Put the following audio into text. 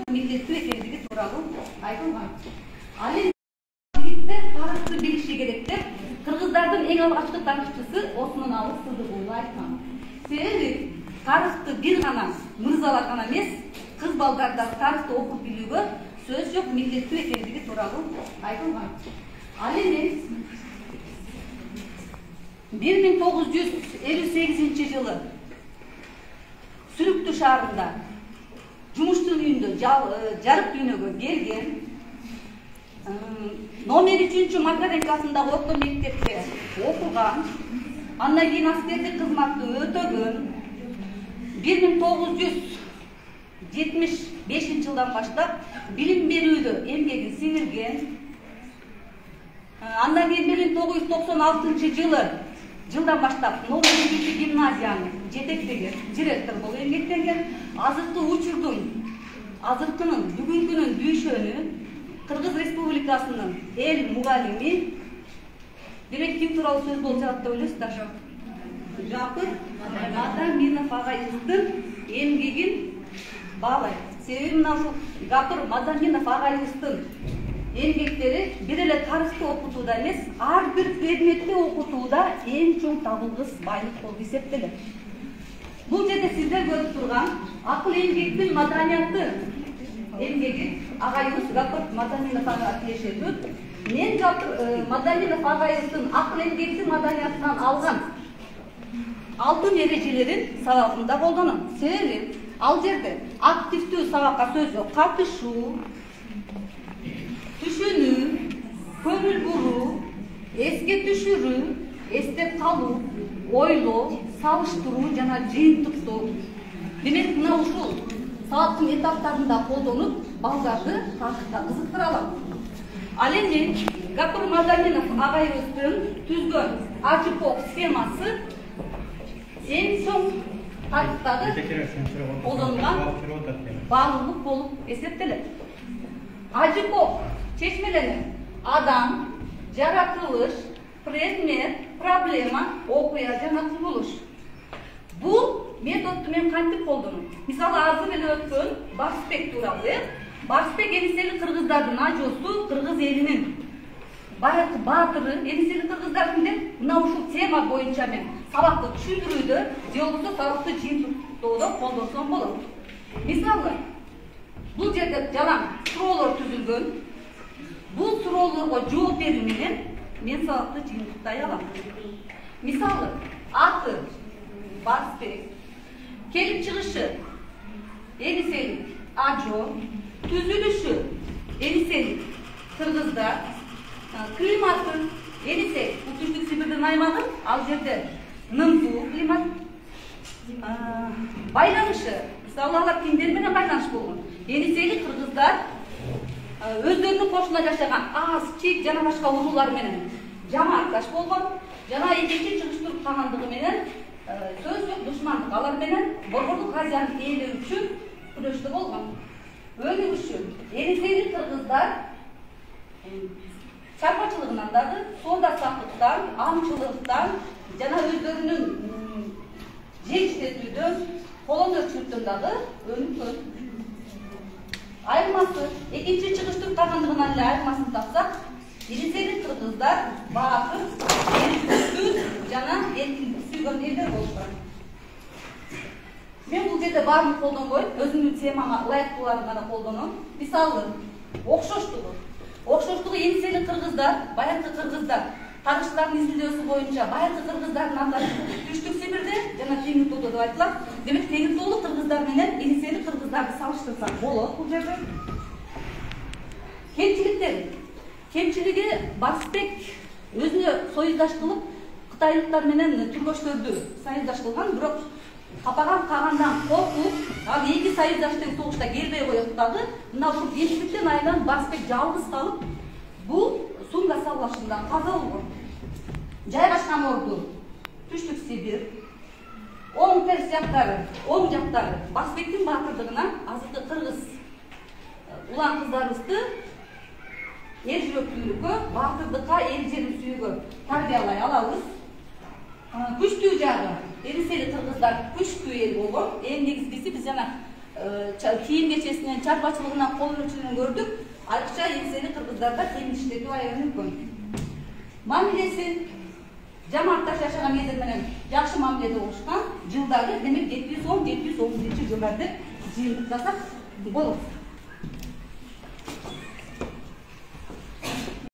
милдеттүү экендиги тууралуу айтылган. Ал эми жигиттер тарыхты билиши керек деп кыргыздардын эң алгачкы тарыхчысы Осмоналы Сыдыгулов айткан. Себеби тарыхты бир гана мырзалар гана эмес, кыз балдар да тарыхты окуп билүүгө сөз жок, милдеттүү экендиги тууралуу айтылган. Ал эми 1958 жылы Сүрүктүү шаарында жумуштун үйүндө жарык дүйнөгө келген, номер 3 Макаренкасындагы орто мектепте окуган, андан кийин аскердик кызматты өтөгөн, 1975 жылдан баштап билим берүүдө эмгегин сиңирген, андан кийин 1996 жылдан баштап номер 2 гимназияны жетектеген, директор болуп эмгектенген. Азыркынын бүгүнкүнүн дүйшөнү Кыргыз Республикасынын эл мугалими. Демек ким тууралуу сөз болуп жатат деп ойлойсуздар? Жапыр Мадаминов агайыбыздын эмгегин баалайт. Себеби мына ушул Жапыр Мадаминов агайыбыздын эмгектери бир эле тарыхты окутууда эмес, ар бир предметти окутууда эң чоң табылгыс байлык болуп эсептелет. Бул жерде сиздер көрүп турган акыл эмгектин маданияты эмгеги агайыбыз Жапыр Мадаминов ага тиешелүү. Мен Жапыр Мадаминов агайыбыздын акыл эмгектин маданиятынан алган алтын эрежелерин сабагында колдоном. Себеби ал жерде активдүү сабакка сөз жок, катышуу, түшүнүү, көңүл буруу, эске түшүрүү, эстеп калуу, ойлоо, салыштыруу жана жыйынтыктоо. Демек мына ушул сабактын этаптарында колдонуп, балдарды тарыхка кызыктыра алам. Ал эми Жапыр Мадаминов агайыбыздын түзгөн АЖПОК схемасы эң чоң тарыхтагы колдонулган баалуулук болуп эсептелет. АЖПОК чечмелери: адам, жаратылыш, предмет, проблема, окуя жана кубулуш. Бул методду мен кантип колдоном? Мисалы, азыр эле өткөн Барсбек тууралуу. Барсбек Энисели кыргыздардын ажоосу, кыргыз элинин баягы баатыры, Энисели кыргыздардын деп мына ушул тема боюнча мен сабакты түшүндүрүүдө же болбосо сабакты жыйынтыктоодо колдонсом болот. Мисалы, бул жерде жалаң суроолор түзүлгөн. Бул суроолорго жооп берүү менен мен сабакты жыйынтыктай алам. Мисалы, аты Барсбек, келип чыгышы Энисели ажо, түзүлүшү Энисели кыргыздар, климаты Энисели Түштүк Сибирдин аймагы, ал жерде нымдуу климат, байланышы, мисалы, алар кимдер менен байланыш болгон? Энисели кыргыздар өздөрүнүн кошуна жашаган аз, чик жана башка уруулар менен жамаатташ болгон, жана экинчи чыгыш туруп калгандыгы менен сөз жок душмандык алар менен Борбордук Азияны ээлөө үчүн күрөштө болгон. Өнүгүш үчүн Энисели кыргыздар чарбачылыгынан дагы, соода саттыктан, аңчылыктан жана өздөрүнүн жетиштетүүдөн, колөнөрчүлүктөн дагы өнүккөн. Айырмасы, экинчи чыгыш туруп калгандыгынан эле айырмасын тапсак, Энисели кыргыздар баатыр, эркиндүү жана эркиндик сүйгөн элдер болушат. Мен бул жерде баарын колдонбой, өзүмдүн темама ылайыктууларын гана колдоном. Мисалы, окшоштугу. Окшоштугу Энисели кыргыздар, баягы кыргыздар, тарыхчылардын изилдөөсү боюнча баягы кыргыздардын аттары Түштүк Сибирде жана Теңиртоодо деп айтылат. Демек Теңиртоолук кыргыздар менен Энисели кыргыздарды салыштырсак болот бул жерде. Кемчилиги Барсбек өзүнө союздаш кылып, кытайлыктар менен түргөчтөрдү союздаш кылган, бирок капаган кагандан коркуп, ал эки союздаштын согушта келбей коет дагы. Мына ушул кемчиликтен айынан Барсбек жалгыз калып, бул Сунга саллашында каза болгон. Жайгашкан орду Түштүк Сибир. Оң терс жактары, оң жактары Барсбектин баатырдыгынан азыркы кыргыз улан кыздарыбызды эл жүрөктүүлүккө, баатырдыкка, эл жерин сүйүүгө тарбиялай алабыз. Күчтүү жагы Энисели кыргыздар күчтүү эл болгон. Эң негизгиси биз жана кийим кечесинен, чарбачылыгынан, кол өнөрчүлүгүнөн көрдүк. Айрыкча еңсели кыргыздарда темир иштетүү аябай мүмкүн. Мамилеси жамаатташ жашаган элдер менен жакшы мамиледе болушкан. Жылдары демек 710-711 жылдарды жыйынтык жасак болот.